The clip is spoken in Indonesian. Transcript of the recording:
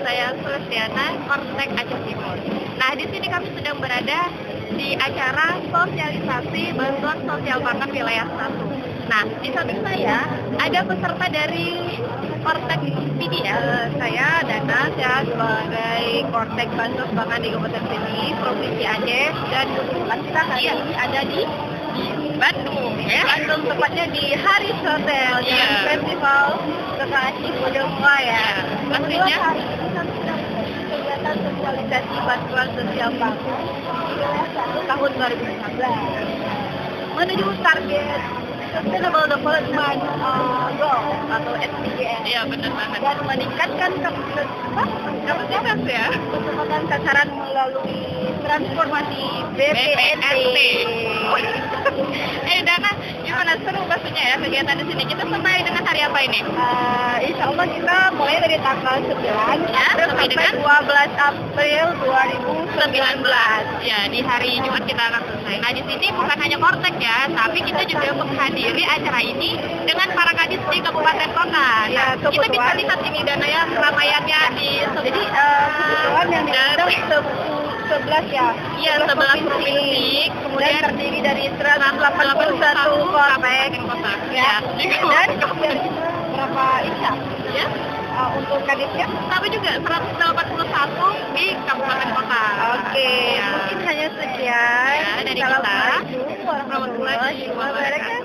saya Sulestiana, Kortek Aceh Timur. Nah, di sini kami sedang berada di acara sosialisasi bantuan sosial pangan wilayah 1. Nah, di samping saya ada peserta dari Kortek PD ya. Saya Dana, saya sebagai Kortek Bansos Pangan di Kabupaten sini, Provinsi Aceh, dan kebetulan kita hari ini ada di Bandung, ya. Bandung tepatnya di Haris Hotel dan Festival Kekasih Budaya ya. Pastinya hari ini kami sedang kegiatan sosialisasi bantuan sosial pangan tahun 2019 menuju target Sustainable Development Goal atau SDGs. Iya, benar banget. Dan meningkatkan kapasitas ya. Kecepatan sasaran melalui transformasi BPNT. Dana, gimana seru pastinya ya kegiatan di sini? Kita sampai dengan hari apa ini? Insya Allah kita mulai dari tanggal 9 ya, sampai dengan 12 April 2019. Ya, di hari Jumat kita akan selesai. Nah, di sini bukan hanya Kortek ya, tapi kita juga menghadiri acara ini dengan para kadis di kabupaten kota. Ya, kita bisa lihat ini Dana ya, keramaiannya di jadi kebetulan yang diundang 11 ya. Iya, 11 provinsi, kemudian terdiri dari 181 kortek kota. Ya. Dan berapa insan? Ya. Untuk kadisnya? Tapi juga 181 di kabupaten kota. Oke, ya. Mungkin hanya sekian. Ya, dari kita. Assalamualaikum warahmatullahi wabarakatuh.